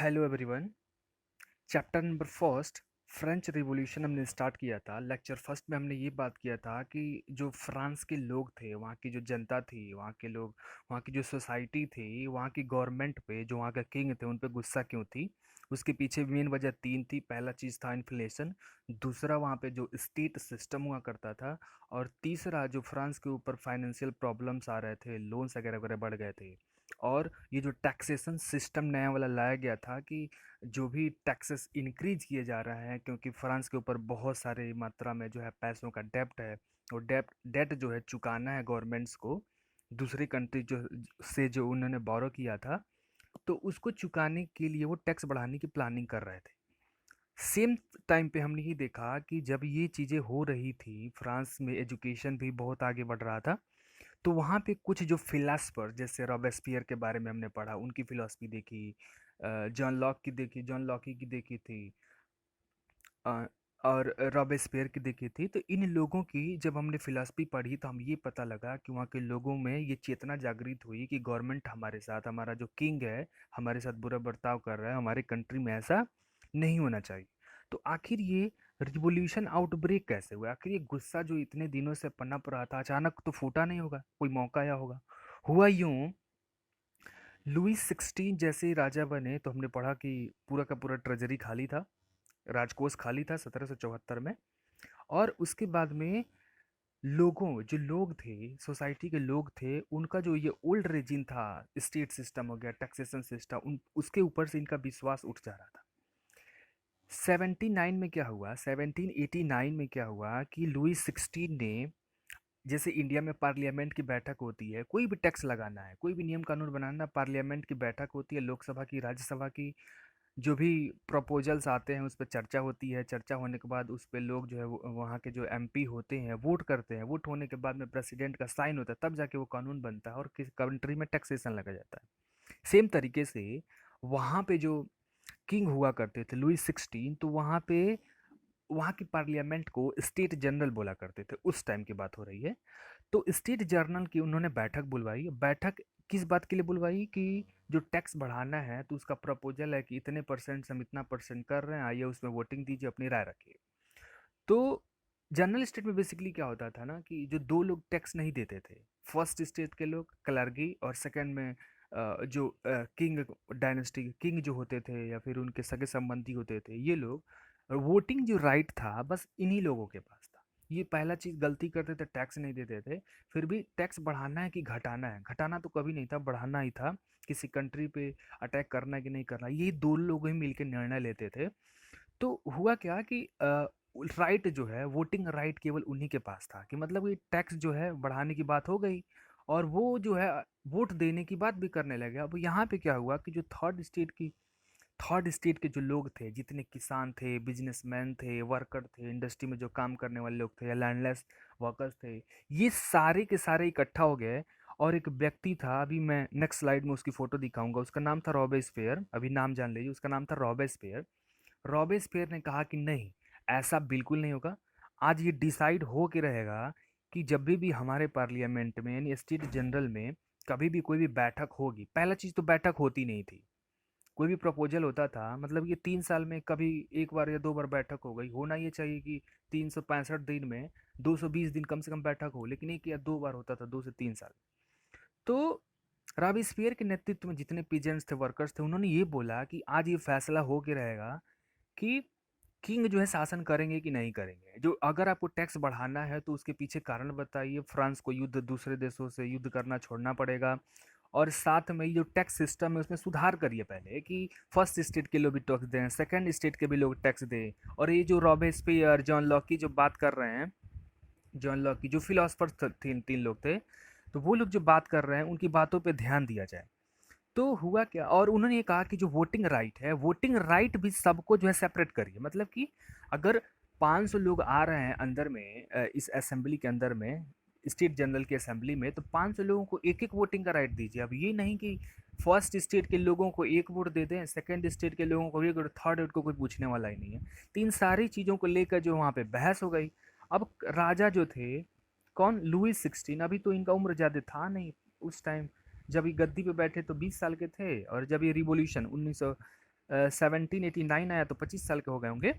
Hello everyone. Chapter number first, French revolution हमने start किया था। लेक्चर फर्स्ट में हमने ये बात किया था कि जो फ्रांस के लोग थे, वहाँ की जो जनता थी, वहाँ के लोग, वहाँ की जो सोसाइटी थी, वहाँ की गवर्नमेंट पे, जो वहाँ का किंग थे, उन पे गुस्सा क्यों थी। उसके पीछे मेन वजह तीन थी। पहला चीज़ था इन्फ्लेशन, दूसरा वहाँ पे जो स्टेट सिस्टम हुआ करता था, और तीसरा जो फ्रांस के ऊपर फाइनेंशियल प्रॉब्लम्स आ रहे थे, लोन्स वगैरह वगैरह बढ़ गए थे। और ये जो टैक्सेशन सिस्टम नया वाला लाया गया था कि जो भी टैक्सेस इंक्रीज किए जा रहे हैं, क्योंकि फ्रांस के ऊपर बहुत सारे मात्रा में जो है पैसों का डेब्ट है। और डेट जो है चुकाना है गवर्नमेंट्स को, दूसरी कंट्री जो से जो उन्होंने बोरो किया था, तो उसको चुकाने के लिए वो टैक्स बढ़ाने की प्लानिंग कर रहे थे। सेम टाइम पे हमने ये देखा कि जब ये चीज़ें हो रही थी, फ्रांस में एजुकेशन भी बहुत आगे बढ़ रहा था। तो वहाँ पे कुछ जो फिलासफर, जैसे रॉबेस्पियर के बारे में हमने पढ़ा, उनकी फिलॉसफी देखी, जॉन लॉक की देखी, जॉन लॉकी की देखी थी, अ, और रॉबेस्पियर की देखी थी। तो इन लोगों की जब हमने फिलॉसफी पढ़ी, तो हम ये पता लगा कि वहाँ के लोगों में ये चेतना जागृत हुई कि गवर्नमेंट हमारे साथ, हमारा जो किंग है, हमारे साथ बुरा बर्ताव कर रहा है, हमारे कंट्री में ऐसा नहीं होना चाहिए। तो आखिर ये रिवॉल्यूशन आउटब्रेक कैसे हुआ? आखिर ये गुस्सा जो इतने दिनों से पनप रहा था, अचानक तो फूटा नहीं होगा, कोई मौका आया होगा। हुआ यूं, लुई 16 जैसे ही राजा बने, तो हमने पढ़ा कि पूरा का पूरा ट्रेजरी खाली था, राजकोष खाली था 1774 में। और उसके बाद में जो लोग थे, सोसाइटी के लोग थे, उनका जो ये ओल्ड रेजिम था, स्टेट सिस्टम हो गया, टैक्सेशन सिस्टम, उसके ऊपर से इनका विश्वास उठ जा रहा था। 79 में क्या हुआ, 1789 में क्या हुआ कि लुई 16 ने, जैसे इंडिया में पार्लियामेंट की बैठक होती है, कोई भी टैक्स लगाना है, कोई भी नियम कानून बनाना, पार्लियामेंट की बैठक होती है, लोकसभा की, राज्यसभा की, जो भी प्रपोजल्स आते हैं उस पर चर्चा होती है। चर्चा होने के बाद उस पर लोग जो है वहाँ के जो एमपी होते हैं वोट करते हैं। वोट होने के बाद में प्रेसिडेंट का साइन होता है, तब जाके वो कानून बनता है और किस कंट्री में टैक्सेशन लगा जाता है। सेम तरीके से वहाँ पे जो किंग हुआ करते थे लुई 16, तो वहाँ पे वहाँ की पार्लियामेंट को स्टेट जनरल बोला करते थे। उस टाइम की बात हो रही है। तो स्टेट जर्नल की उन्होंने बैठक बुलवाई। बैठक किस बात के लिए बुलवाई कि जो टैक्स बढ़ाना है, तो उसका प्रपोजल है कि इतने परसेंट से हम इतना परसेंट कर रहे हैं, आइए उसमें वोटिंग दीजिए, अपनी राय रखिए। तो जनरल स्टेट में बेसिकली क्या होता था ना, कि जो दो लोग टैक्स नहीं देते थे, फर्स्ट स्टेट के लोग क्लर्गी, और सेकंड में जो किंग डायनेस्टी किंग जो होते थे या फिर उनके सगे संबंधी होते थे, ये लोग, वोटिंग जो राइट था बस इन्हीं लोगों के पास था। ये पहला चीज़ गलती करते थे, टैक्स नहीं देते थे। फिर भी टैक्स बढ़ाना है कि घटाना है, घटाना तो कभी नहीं था, बढ़ाना ही था। किसी कंट्री पे अटैक करना है कि नहीं करना, ये दो लोग ही मिलकर निर्णय लेते थे। तो हुआ क्या कि राइट जो है, वोटिंग राइट केवल उन्हीं के पास था, कि मतलब ये टैक्स जो है बढ़ाने की बात हो गई, और वो जो है वोट देने की बात भी करने लगे। अब यहाँ पे क्या हुआ कि जो थर्ड स्टेट के जो लोग थे, जितने किसान थे, बिजनेसमैन थे, वर्कर थे, इंडस्ट्री में जो काम करने वाले लोग थे, या लैंडलेस वर्कर्स थे, ये सारे के सारे इकट्ठा हो गए। और एक व्यक्ति था, अभी मैं नेक्स्ट स्लाइड में उसकी फोटो दिखाऊंगा, उसका नाम था रॉबेस्पियर। अभी नाम जान लीजिए, उसका नाम था रॉबेस्पियर। रॉबेस्पियर ने कहा कि नहीं, ऐसा बिल्कुल नहीं होगा। आज ये डिसाइड हो के रहेगा कि जब भी हमारे पार्लियामेंट में, यानी स्टेट जनरल में, कभी भी कोई भी बैठक होगी, पहला चीज़ तो बैठक होती नहीं थी। कोई भी प्रपोजल होता था, मतलब ये 3 साल में कभी एक बार या 2 बार बैठक हो गई। होना ये चाहिए कि 365 दिन में 220 दिन कम से कम बैठक हो, लेकिन एक या 2 बार होता था, 2 से 3 साल। तो रॉबेस्पियर के नेतृत्व में जितने पीजेंट्स थे, वर्कर्स थे, उन्होंने ये बोला कि आज ये फैसला हो के रहेगा कि किंग जो है शासन करेंगे कि नहीं करेंगे। जो अगर आपको टैक्स बढ़ाना है तो उसके पीछे कारण बताइए। फ्रांस को युद्ध, दूसरे देशों से युद्ध करना छोड़ना पड़ेगा, और साथ में ये जो टैक्स सिस्टम है उसमें सुधार करिए पहले, कि फर्स्ट स्टेट के लोग भी टैक्स दें, सेकंड स्टेट के भी लोग टैक्स दें। और ये जो रॉबेस्पियर, जॉन लॉक की जो बात कर रहे हैं, जॉन लॉक की जो फिलोसफर तीन तीन लोग थे, तो वो लोग जो बात कर रहे हैं उनकी बातों पे ध्यान दिया जाए। तो हुआ क्या, और उन्होंने ये कहा कि जो वोटिंग राइट है, वोटिंग राइट भी सबको जो है सेपरेट करिए। मतलब कि अगर 500 लोग आ रहे हैं अंदर में, इस असेंबली के अंदर में, स्टेट जनरल की असेंबली में, तो 500 लोगों को एक एक वोटिंग का राइट दीजिए। अब ये नहीं कि फर्स्ट स्टेट के लोगों को एक वोट दे दें, सेकंड स्टेट के लोगों को एक वोट, थर्ड वोट को कोई पूछने वाला ही नहीं है। तो इन सारी चीज़ों को लेकर जो वहाँ पे बहस हो गई। अब राजा जो थे, कौन, लुई 16, अभी तो इनका उम्र ज़्यादा था नहीं उस टाइम। जब ये गद्दी पे बैठे तो 20 साल के थे, और जब ये रिवॉल्यूशन 1789 आया तो 25 साल के हो गए होंगे।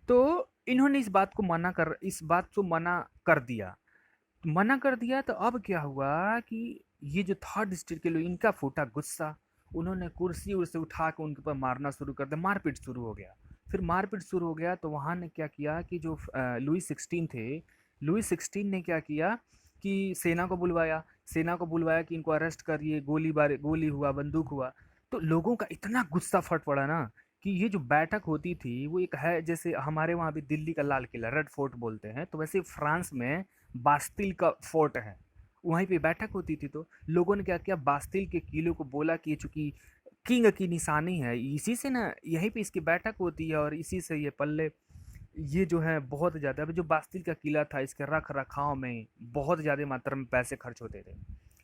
तो इन्होंने इस बात को मना कर दिया। तो अब क्या हुआ कि ये जो थर्ड स्टेट के लोग, इनका फूटा गुस्सा। उन्होंने कुर्सी उर्सी उठा के उनके ऊपर मारना शुरू कर दिया, मारपीट शुरू हो गया। फिर मारपीट शुरू हो गया तो वहाँ ने क्या किया कि जो लुई 16 थे, लुई 16 ने क्या किया कि सेना को बुलवाया कि इनको अरेस्ट करिए, गोली हुआ, बंदूक हुआ। तो लोगों का इतना गुस्सा फट पड़ा ना कि ये जो बैठक होती थी वो एक है, जैसे हमारे वहाँ भी दिल्ली का लाल किला रेड फोर्ट बोलते हैं, तो वैसे फ्रांस में बास्तिल का फोर्ट है, वहीं पे बैठक होती थी। तो लोगों ने क्या किया, बास्तिल के किले को बोला कि ये चूंकि किंग की निशानी है, इसी से ना यहीं पे इसकी बैठक होती है और इसी से ये पल्ले, ये जो है बहुत ज़्यादा, अभी जो बास्तिल का किला था इसके रख रखाव में बहुत ज़्यादा मात्रा में पैसे खर्च होते थे।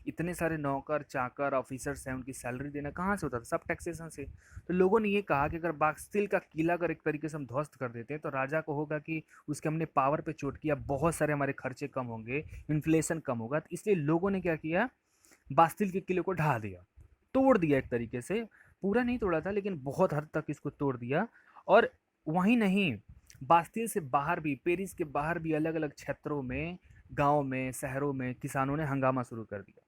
इतने सारे नौकर चाकर ऑफिसर्स हैं, उनकी सैलरी देना कहाँ से होता था, सब टैक्सेशन से। तो लोगों ने ये कहा कि अगर बास्तिल का किला अगर एक तरीके से हम ध्वस्त कर देते हैं तो राजा को होगा कि उसके हमने पावर पे चोट किया, बहुत सारे हमारे खर्चे कम होंगे, इन्फ्लेशन कम होगा। तो इसलिए लोगों ने क्या किया, बास्तिल के किले को ढा दिया, तोड़ दिया एक तरीके से। पूरा नहीं तोड़ा था लेकिन बहुत हद तक इसको तोड़ दिया। और वहीं नहीं, बास्तिल से बाहर भी, पेरिस के बाहर भी अलग अलग क्षेत्रों में, गांव में, शहरों में किसानों ने हंगामा शुरू कर दिया,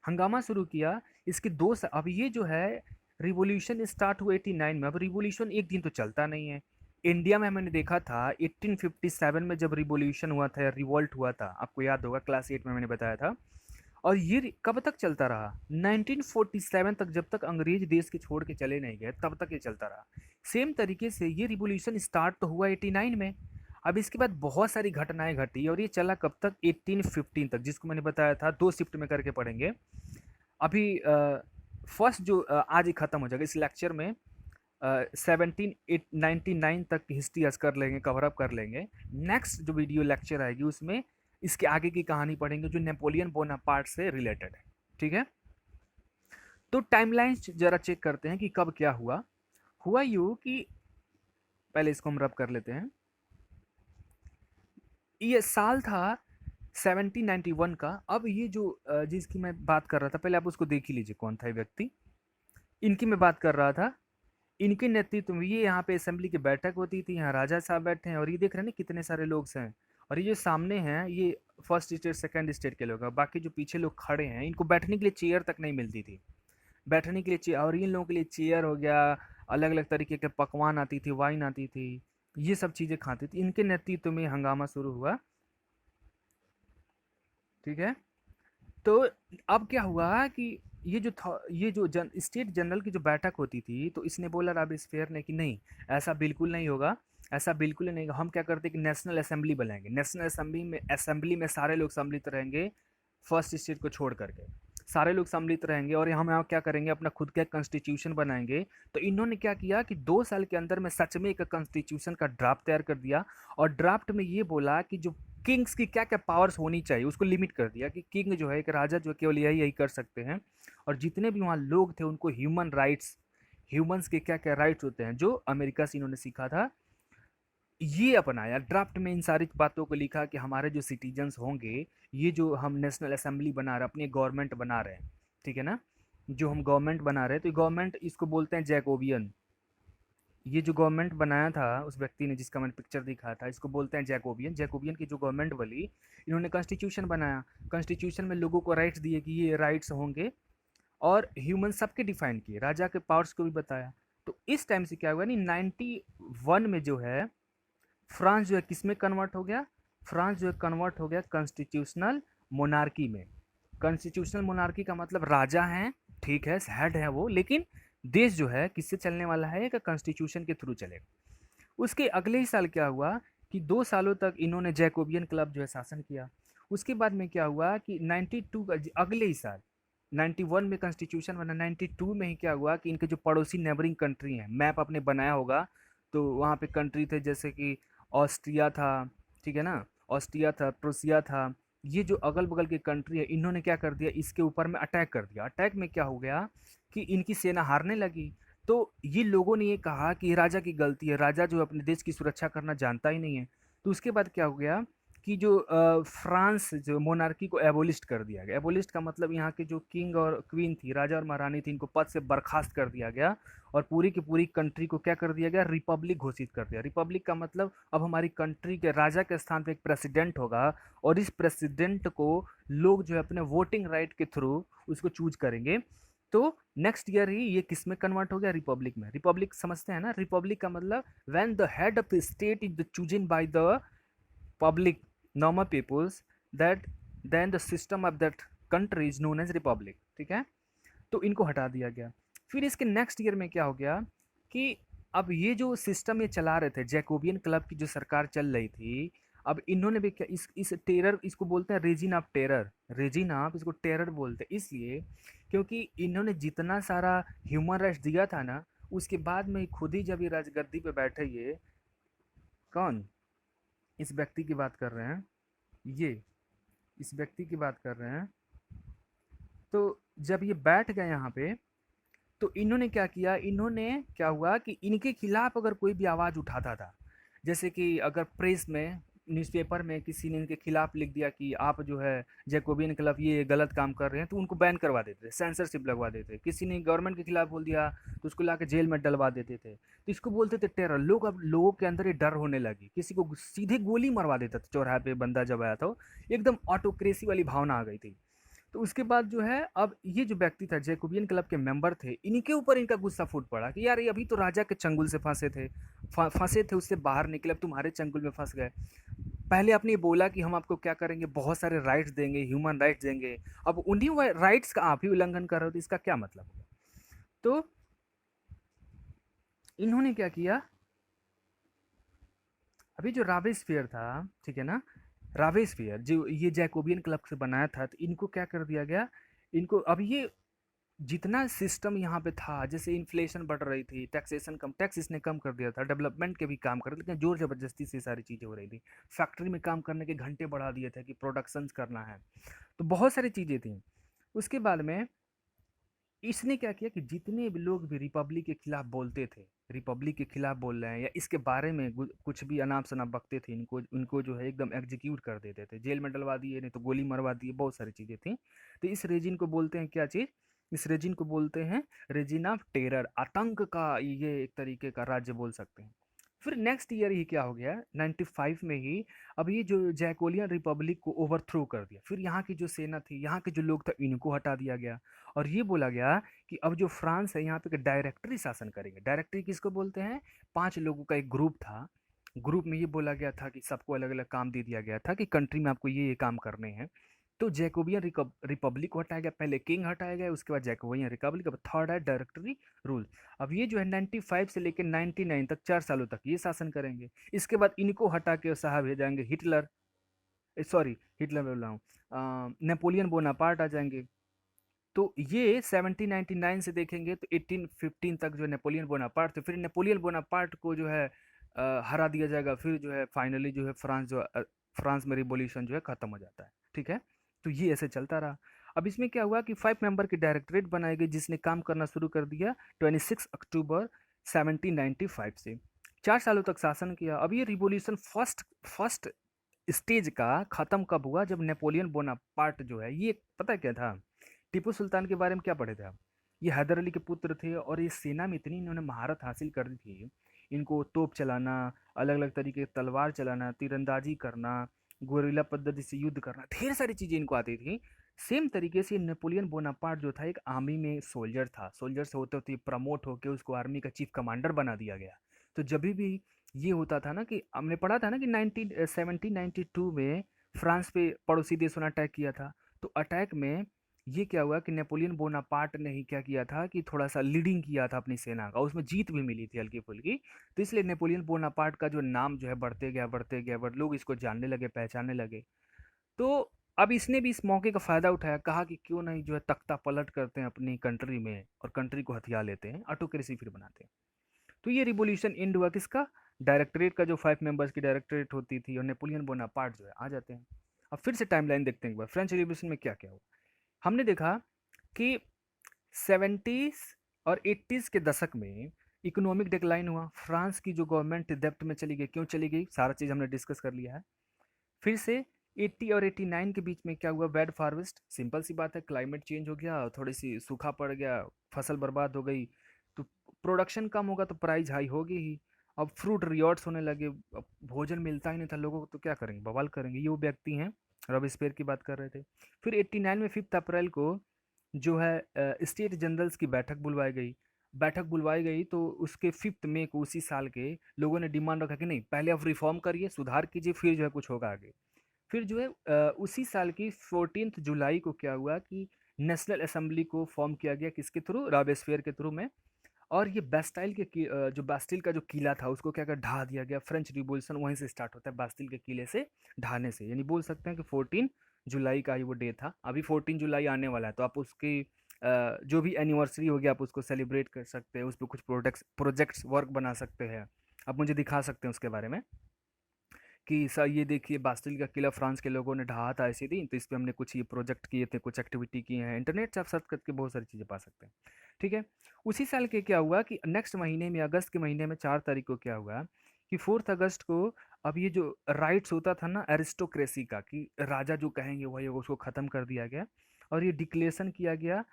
हंगामा शुरू किया। इसके अब ये जो है रिवॉल्यूशन स्टार्ट हुआ 89 में। अब रिवॉल्यूशन एक दिन तो चलता नहीं है। इंडिया में मैंने देखा था 1857 में जब रिवॉल्यूशन हुआ था या रिवॉल्ट हुआ था, आपको याद होगा क्लास 8 में मैंने बताया था। और ये कब तक चलता रहा, 1947 तक, जब तक अंग्रेज देश के छोड़ के चले नहीं गए तब तक ये चलता रहा। सेम तरीके से ये रिवॉल्यूशन स्टार्ट तो हुआ 89 में। अब इसके बाद बहुत सारी घटनाएं घटी और ये चला कब तक, 1815 तक, जिसको मैंने बताया था 2 शिफ्ट में करके पढ़ेंगे। अभी फर्स्ट जो आज ही ख़त्म हो जाएगा इस लेक्चर में, 1799 तक हिस्ट्री आज कर लेंगे, कवर अप कर लेंगे। नेक्स्ट जो वीडियो लेक्चर आएगी उसमें इसके आगे की कहानी पढ़ेंगे जो नेपोलियन बोनापार्ट से रिलेटेड है। ठीक है, तो टाइमलाइंस जरा चेक करते हैं कि कब क्या हुआ। हुआ यूँ कि पहले इसको हम रब कर लेते हैं। ये साल था 1791 का। अब ये जो जिसकी मैं बात कर रहा था, पहले आप उसको देख ही लीजिए कौन था ये व्यक्ति, इनकी मैं बात कर रहा था। इनके नेतृत्व में ये यहाँ पे असेंबली की बैठक होती थी, यहाँ राजा साहब बैठे हैं और ये देख रहे हैं ना कितने सारे लोग हैं। और ये जो सामने हैं ये फर्स्ट स्टेट सेकंड स्टेट के लोग हैं, बाकी जो पीछे लोग खड़े हैं इनको बैठने के लिए चेयर तक नहीं मिलती थी, बैठने के लिए चेयर। और इन लोगों के लिए चेयर हो गया, अलग अलग तरीके के पकवान आती थी, वाइन आती थी, ये सब चीज़ें खाती थी। इनके नेतृत्व में हंगामा शुरू हुआ। ठीक है, तो अब क्या हुआ कि ये जो स्टेट जनरल की जो बैठक होती थी, तो इसने बोला रॉबेस्पियर ने कि नहीं, ऐसा बिल्कुल नहीं होगा, ऐसा बिल्कुल नहीं होगा। हम क्या करते हैं कि नेशनल असेंबली बनाएंगे, नेशनल असेंबली में सारे लोग सम्मिलित रहेंगे, फर्स्ट स्टेट को छोड़ करके सारे लोग सम्मिलित रहेंगे और हम यहाँ क्या करेंगे, अपना खुद का कॉन्स्टिट्यूशन बनाएंगे। तो इन्होंने क्या किया कि 2 साल के अंदर में सच में एक कॉन्स्टिट्यूशन का ड्राफ्ट तैयार कर दिया। और ड्राफ्ट में ये बोला कि जो किंग्स की क्या क्या पावर्स होनी चाहिए उसको लिमिट कर दिया कि किंग जो है, एक राजा जो केवल यही यही कर सकते हैं। और जितने भी वहाँ लोग थे उनको ह्यूमन राइट्स, ह्यूमंस के क्या क्या राइट्स होते हैं जो अमेरिका से इन्होंने सीखा था, ये अपनाया। ड्राफ्ट में इन सारी बातों को लिखा कि हमारे जो सिटीजन्स होंगे, ये जो हम नेशनल असेंबली बना रहे हैं, अपनी गवर्नमेंट बना रहे हैं, ठीक है ना, जो हम गवर्नमेंट बना रहे हैं, तो गवर्नमेंट इसको बोलते हैं जैकोबियन। ये जो गवर्नमेंट बनाया था उस व्यक्ति ने जिसका मैंने पिक्चर दिखाया था, इसको बोलते हैं जैकोबियन। जैकोबियन की जो गवर्नमेंट बनी, इन्होंने कॉन्स्टिट्यूशन बनाया, कॉन्स्टिट्यूशन में लोगों को राइट्स दिए कि ये राइट्स होंगे और ह्यूमन सबके डिफाइन किए, राजा के पावर्स को भी बताया। तो इस टाइम से क्या हुआ नहीं, 91 में जो है फ्रांस जो है किस में कन्वर्ट हो गया, फ्रांस जो है कन्वर्ट हो गया कॉन्स्टिट्यूशनल मोनार्की में। कॉन्स्टिट्यूशनल मोनार्की का मतलब राजा हैं, ठीक है, हेड है वो, लेकिन देश जो है किससे चलने वाला है, कि कॉन्स्टिट्यूशन के थ्रू चलेगा। उसके अगले ही साल क्या हुआ कि 2 सालों तक इन्होंने जैकोबियन क्लब जो है शासन किया। उसके बाद में क्या हुआ कि 92 का अगले ही साल 91 में कॉन्स्टिट्यूशन बना, 92 में ही क्या हुआ कि इनके जो पड़ोसी नेबरिंग कंट्री हैं, मैप आपने बनाया होगा, तो वहाँ पे कंट्री थे जैसे कि ऑस्ट्रिया था, ठीक है ना, ऑस्ट्रिया था, प्रोसिया था, ये जो अगल बगल की कंट्री है, इन्होंने क्या कर दिया, इसके ऊपर में अटैक कर दिया। अटैक में क्या हो गया कि इनकी सेना हारने लगी। तो ये लोगों ने ये कहा कि राजा की गलती है, राजा जो अपने देश की सुरक्षा करना जानता ही नहीं है। तो उसके बाद क्या हो गया कि जो फ्रांस जो मोनार्की को एबोलिस्ट कर दिया गया। एबोलिस्ट का मतलब यहाँ के जो किंग और क्वीन थी, राजा और महारानी थी, इनको पद से बर्खास्त कर दिया गया और पूरी की पूरी कंट्री को क्या कर दिया गया, रिपब्लिक घोषित कर दिया। रिपब्लिक का मतलब अब हमारी कंट्री के राजा के स्थान पे एक प्रेसिडेंट होगा और इस प्रेसिडेंट को लोग जो है अपने वोटिंग राइट के थ्रू उसको चूज करेंगे। तो नेक्स्ट ईयर ही ये किस में कन्वर्ट हो गया, रिपब्लिक में। रिपब्लिक समझते हैं ना, रिपब्लिक का मतलब when the head of the state is the chosen by the public normal peoples, that then the system of that country is known as republic। ठीक है, तो इनको हटा दिया गया। फिर इसके नेक्स्ट ईयर में क्या हो गया कि अब ये जो सिस्टम ये चला रहे थे, जैकोबियन क्लब की जो सरकार चल रही थी, अब इन्होंने भी क्या इस टेरर, इसको बोलते हैं resin of terror. Resin of, इसको टेरर बोलते हैं इसलिए क्योंकि इन्होंने जितना सारा ह्यूमन राइट्स दिया था ना, उसके बाद में खुद ही जब ये राजगद्दी पे बैठे, ये कौन, इस व्यक्ति की बात कर रहे हैं, ये इस व्यक्ति की बात कर रहे हैं। तो जब ये बैठ गए यहाँ पे, तो इन्होंने क्या किया, इन्होंने क्या हुआ कि इनके खिलाफ अगर कोई भी आवाज़ उठाता था, जैसे कि अगर प्रेस में, न्यूज़पेपर में किसी ने इनके खिलाफ लिख दिया कि आप जो है जैकोबियन क्लब ये गलत काम कर रहे हैं, तो उनको बैन करवा देते थे, सेंसरशिप लगवा देते थे। किसी ने गवर्नमेंट के खिलाफ बोल दिया तो उसको ला के जेल में डलवा देते थे। तो इसको बोलते थे टेरर। लोग, अब लोगों के अंदर ये डर होने लगी, किसी को सीधे गोली मरवा देता था चौराहे पे बंदा जब आया था, एकदम ऑटोक्रेसी वाली भावना आ गई थी। तो उसके बाद जो है, अब ये जो व्यक्ति था, जैकोबियन क्लब के मेंबर थे, इनके ऊपर इनका गुस्सा फूट पड़ा कि यार ये अभी तो राजा के चंगुल से फंसे थे, फंसे थे, उससे बाहर निकले, अब तुम्हारे चंगुल में फंस गए। पहले आपने ये बोला कि हम आपको क्या करेंगे, बहुत सारे राइट्स देंगे, ह्यूमन राइट्स देंगे, अब उन्हीं राइट्स का आप ही उल्लंघन कर रहे हो, तो इसका क्या मतलब होगा। तो इन्होंने क्या किया, अभी जो रावेस्फेयर था, ठीक है ना, रावेस्फेयर जो ये जैकोबियन क्लब से बनाया था, तो इनको क्या कर दिया गया, इनको अब ये जितना सिस्टम यहाँ पे था, जैसे इन्फ्लेशन बढ़ रही थी, टैक्सेशन कम, टैक्स इसने कम कर दिया था, डेवलपमेंट के भी काम कर रहे थे, लेकिन जोर जबरदस्ती से सारी चीज़ें हो रही थी। फैक्ट्री में काम करने के घंटे बढ़ा दिए थे कि प्रोडक्शंस करना है, तो बहुत सारी चीज़ें थी। उसके बाद में इसने क्या किया कि जितने भी लोग भी रिपब्लिक के खिलाफ बोलते थे, रिपब्लिक के खिलाफ बोल रहे हैं या इसके बारे में कुछ भी अनाप शनाप बकते थे, इनको उनको जो है एकदम एग्जीक्यूट कर देते थे, जेल में डलवा दिए, नहीं तो गोली मरवा दिए, बहुत सारी चीज़ें थी। तो इस रेजिन को बोलते हैं क्या चीज़, इस रेजिन को बोलते हैं रेजिन ऑफ टेरर, आतंक का ये एक तरीके का राज्य बोल सकते हैं। फिर नेक्स्ट ईयर ही क्या हो गया, 95 में ही अब ये जो जैकोलियन रिपब्लिक को ओवरथ्रो कर दिया। फिर यहाँ की जो सेना थी, यहाँ के जो लोग थे, इनको हटा दिया गया और ये बोला गया कि अब जो फ्रांस है यहाँ पे डायरेक्टरी शासन करेंगे। डायरेक्टरी किसको बोलते हैं, 5 लोगों का एक ग्रुप था। ग्रुप में ये बोला गया था कि सबको अलग अलग काम दे दिया गया था कि कंट्री में आपको ये काम करने हैं। तो जैकोबियन रिपब्लिक को हटाया गया, पहले किंग हटाया गया, उसके बाद जैकोबियन रिपब्लिक, अब थर्ड है डायरेक्टरी रूल। अब ये जो है 95 से लेकर 99 तक, 4 सालों तक ये शासन करेंगे। इसके बाद इनको हटा के साहब हो जाएंगे हिटलर, सॉरी हिटलर बोल रहा हूँ, नेपोलियन बोनापार्ट आ जाएंगे। तो ये 1799 से देखेंगे तो 1815 तक जो नेपोलियन बोनापार्ट थे, फिर नेपोलियन बोनापार्ट को जो है हरा दिया जाएगा, फिर जो है फाइनली जो है फ्रांस जो फ्रांस में रिवॉल्यूशन जो है ख़त्म हो जाता है। ठीक है, तो ये ऐसे चलता रहा। अब इसमें क्या हुआ कि 5 मेंबर की डायरेक्टरेट बनाई गई, जिसने काम करना शुरू कर दिया 26 अक्टूबर 1795 से। 4 सालों तक शासन किया। अब ये रिवॉल्यूशन फर्स्ट फर्स्ट स्टेज का ख़त्म कब हुआ, जब नेपोलियन बोनापार्ट जो है, ये पता है क्या था, टीपू सुल्तान के बारे में क्या पढ़े थे आप, ये हैदर अली के पुत्र थे और ये सेना में इतनी इन्होंने महारत हासिल कर दी थी, इनको तोप चलाना, अलग अलग तरीके की तलवार चलाना, तीरंदाजी करना, गोरिल्ला पद्धति से युद्ध करना, ढेर सारी चीज़ें इनको आती थी। सेम तरीके से नेपोलियन बोनापार्ट जो था एक आर्मी में सोल्जर था, सोल्जर से होते होते प्रमोट होकर उसको आर्मी का चीफ कमांडर बना दिया गया। तो जब भी ये होता था ना, कि हमने पढ़ा था ना कि 1792 में फ्रांस पे पड़ोसी देशों ने अटैक किया था, तो अटैक में ये क्या हुआ कि नेपोलियन बोनापार्ट ने ही क्या किया था कि थोड़ा सा लीडिंग किया था अपनी सेना का, उसमें जीत भी मिली थी हल्की फुल्की। तो इसलिए नेपोलियन बोनापार्ट का जो नाम जो है बढ़ते गया बढ़ते गया, बट लोग इसको जानने लगे, पहचानने लगे। तो अब इसने भी इस मौके का फ़ायदा उठाया, कहा कि क्यों नहीं जो है तख्ता पलट करते हैं अपनी कंट्री में और कंट्री को हथिया लेते हैं, ऑटोक्रेसी फिर बनाते हैं। तो ये रिवॉल्यूशन एंड हुआ किसका, डायरेक्टरेट का, जो 5 मेंबर्स की डायरेक्टरेट होती थी, और नेपोलियन बोनापार्ट जो है आ जाते हैं। अब फिर से टाइमलाइन देखते हैं एक बार, फ्रेंच रिवॉल्यूशन में क्या क्या हुआ। हमने देखा कि 70s और 80s के दशक में इकोनॉमिक डिक्लाइन हुआ, फ्रांस की जो गवर्नमेंट डेब्ट में चली गई, क्यों चली गई, सारा चीज़ हमने डिस्कस कर लिया है। फिर से 80 और 89 के बीच में क्या हुआ, बैड हार्वेस्ट। सिंपल सी बात है, क्लाइमेट चेंज हो गया, थोड़ी सी सूखा पड़ गया, फसल बर्बाद हो गई, तो प्रोडक्शन कम होगा तो प्राइस हाई होगी ही। अब फ्रूट रियॉर्ड्स होने लगे, अब भोजन मिलता ही नहीं था लोगों को, तो क्या करेंगे, बवाल करेंगे। ये वो व्यक्ति हैं, रॉबेस्पियर की बात कर रहे थे। फिर 89 में 5 अप्रैल को जो है स्टेट जनरल्स की बैठक बुलवाई गई। बैठक बुलवाई गई तो उसके 5 मई को उसी साल के लोगों ने डिमांड रखा कि नहीं, पहले आप रिफॉर्म करिए, सुधार कीजिए, फिर जो है कुछ होगा आगे। फिर जो है उसी साल की 14 जुलाई को क्या हुआ कि नेशनल असेंबली को फॉर्म किया गया, किसके थ्रू, रॉबेस्पियर के थ्रू में। और ये बास्टाइल जो बास्टिल का जो किला था उसको क्या कर ढा दिया गया। फ्रेंच रिवॉल्यूशन वहीं से स्टार्ट होता है, बास्टिल के किले से ढाने से। यानी बोल सकते हैं कि 14 जुलाई का ही वो डे था। अभी 14 जुलाई आने वाला है, तो आप उसकी जो भी एनिवर्सरी होगी आप उसको सेलिब्रेट कर सकते हैं, उस पर कुछ प्रोजेक्ट्स वर्क बना सकते हैं, आप मुझे दिखा सकते हैं उसके बारे में कि सर ये देखिए बास्टिल का किला फ्रांस के लोगों ने ढहा था ऐसे दिन, तो इस पे हमने कुछ ये प्रोजेक्ट किए थे, कुछ एक्टिविटी किए हैं। इंटरनेट से आप सर्च करके बहुत सारी चीज़ें पा सकते हैं। ठीक है। उसी साल के क्या हुआ कि नेक्स्ट महीने में, अगस्त के महीने में 4 तारीख को क्या हुआ कि 4 अगस्त को, अब ये जो राइट्स होता था ना एरिस्टोक्रेसी का, कि राजा जो कहेंगे वही होगा, उसको ख़त्म कर दिया गया। और ये डिक्लेरेशन किया गया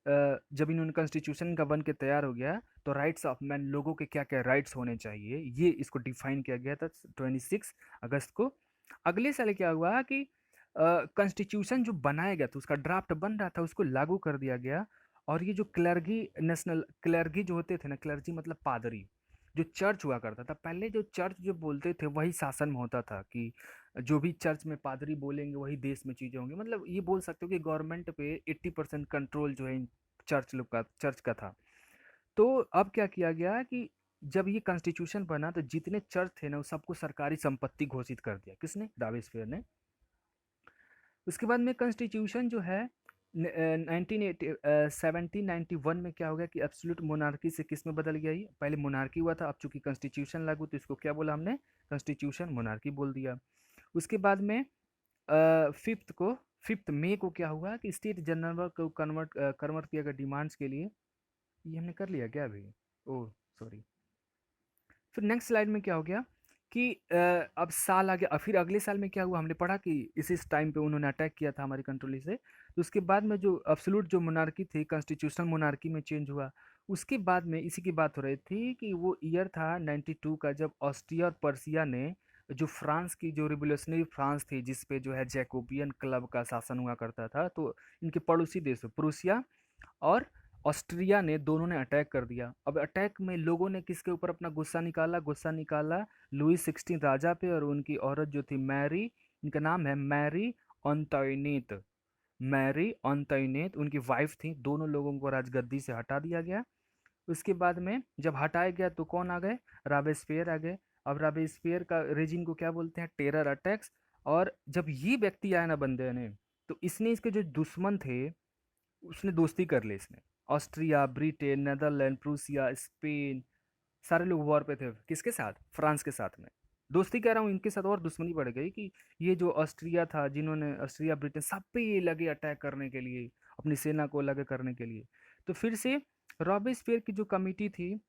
जब इन्होंने कॉन्स्टिट्यूशन का बन के तैयार हो गया, तो राइट्स ऑफ मैन, लोगों के क्या क्या राइट्स होने चाहिए, ये इसको डिफाइन किया गया था 26 अगस्त को। अगले साल क्या हुआ कि कॉन्स्टिट्यूशन जो बनाया गया था, उसका ड्राफ्ट बन रहा था, उसको लागू कर दिया गया। और ये जो क्लर्गी, नेशनल क्लर्गी जो होते थे ना, क्लर्जी मतलब पादरी, जो चर्च हुआ करता था पहले, जो चर्च जो बोलते थे वही शासन में होता था, कि जो भी चर्च में पादरी बोलेंगे वही देश में चीज़ें होंगी। मतलब ये बोल सकते हो कि गवर्नमेंट पे 80% कंट्रोल जो है चर्च का था। तो अब क्या किया गया कि जब ये कॉन्स्टिट्यूशन बना तो जितने चर्च थे ना, उस सबको सरकारी संपत्ति घोषित कर दिया। किसने, रॉबेस्पियर ने। उसके बाद में कॉन्स्टिट्यूशन जो है 1791 में क्या हो गया कि एब्सोल्यूट मोनार्की से किस में बदल गया। ये पहले मोनार्की हुआ था, अब चूंकि कॉन्स्टिट्यूशन लागू, तो इसको क्या बोला हमने, कॉन्स्टिट्यूशन मोनार्की बोल दिया। उसके बाद में फिफ्थ को 5 मई को क्या हुआ कि स्टेट जनरल को कन्वर्ट किया गया डिमांड्स के लिए। ये हमने कर लिया क्या अभी, ओह सॉरी। फिर नेक्स्ट स्लाइड में क्या हो गया कि अब साल आ गया। फिर अगले साल में क्या हुआ, हमने पढ़ा कि इसी टाइम पे उन्होंने अटैक किया था हमारी कंट्रोल से। तो उसके बाद में जो अब्सोल्यूट जो मोनार्की थी, कॉन्स्टिट्यूशनल मोनार्की में चेंज हुआ। उसके बाद में इसी की बात हो रही थी कि वो ईयर था 92 का, जब ऑस्ट्रिया और पर्सिया ने जो फ्रांस की जो रिवोल्यूशनरी फ्रांस थी, जिस पे जो है जैकोबियन क्लब का शासन हुआ करता था, तो इनके पड़ोसी देश प्रूसिया और ऑस्ट्रिया ने, दोनों ने अटैक कर दिया। अब अटैक में लोगों ने किसके ऊपर अपना गुस्सा निकाला, लुई 16 राजा पे, और उनकी औरत जो थी मैरी, इनका नाम है मैरी ऑन्तोइनेट। मैरी ऑन्तोइनेट उनकी वाइफ थी। दोनों लोगों को राजगद्दी से हटा दिया गया। उसके बाद में जब हटाया गया तो कौन आ गए, रॉबेस्पियर आ गए। अब रॉबेस्पियर का रेजिम को क्या बोलते हैं, टेरर अटैक्स। और जब ये व्यक्ति आया ना बंदे ने, तो इसने इसके जो दुश्मन थे उसने दोस्ती कर ली इसने। Austria, Britain, Netherland, Prussia, Spain, सारे लोग वॉर पे थे, किसके साथ, फ्रांस के साथ में। दोस्ती कह रहा हूँ, इनके साथ और दुश्मनी बढ़ गई कि ये जो ऑस्ट्रिया था, जिन्होंने ऑस्ट्रिया ब्रिटेन सब पे ये लगे अटैक करने के लिए, अपनी सेना को लगे करने के लिए। तो फिर से रॉबेस्पियर की जो कमिटी थी,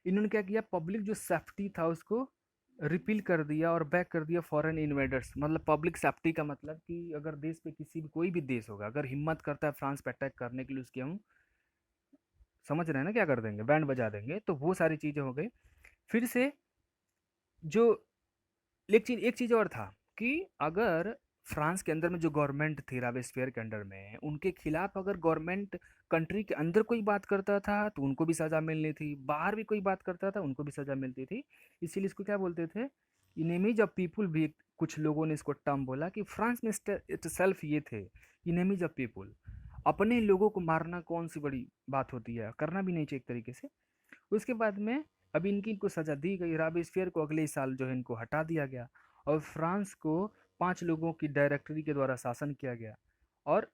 इन्होंने क्या किया, पब्लिक जो सेफ्टी था उसको रिपील कर दिया और बैक कर दिया फॉरेन इन्वेडर्स। मतलब पब्लिक सेफ्टी का मतलब कि अगर देश पे किसी भी, कोई भी देश होगा, अगर हिम्मत करता है फ्रांस पे अटैक करने के लिए, उसकी हम समझ रहे हैं ना क्या कर देंगे, बैंड बजा देंगे। तो वो सारी चीज़ें हो गई। फिर से जो एक चीज़ और था कि अगर फ्रांस के अंदर में जो गवर्नमेंट थी रॉबेस्पियर के अंडर में, उनके खिलाफ अगर गवर्नमेंट कंट्री के अंदर कोई बात करता था तो उनको भी सज़ा मिलनी थी, बाहर भी कोई बात करता था उनको भी सज़ा मिलती थी। इसीलिए इसको क्या बोलते थे, इनेमीज ऑफ पीपुल भी कुछ लोगों ने इसको टर्म बोला कि फ्रांस में इट सेल्फ ये थे, इनेमीज ऑफ पीपुल। अपने लोगों को मारना कौन सी बड़ी बात होती है, करना भी नहीं चाहिए एक तरीके से। उसके बाद में अब इनको सज़ा दी गई, रॉबेस्पियर को अगले साल जो है इनको हटा दिया गया, और फ्रांस को 5 लोगों की डायरेक्टरी के द्वारा शासन किया गया। और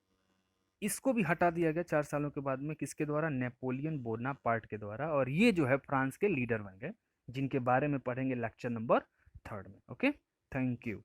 इसको भी हटा दिया गया 4 सालों के बाद में, किसके द्वारा, नेपोलियन बोनापार्ट के द्वारा। और ये जो है फ्रांस के लीडर बन गए, जिनके बारे में पढ़ेंगे लेक्चर नंबर 3 में। Okay, thank you.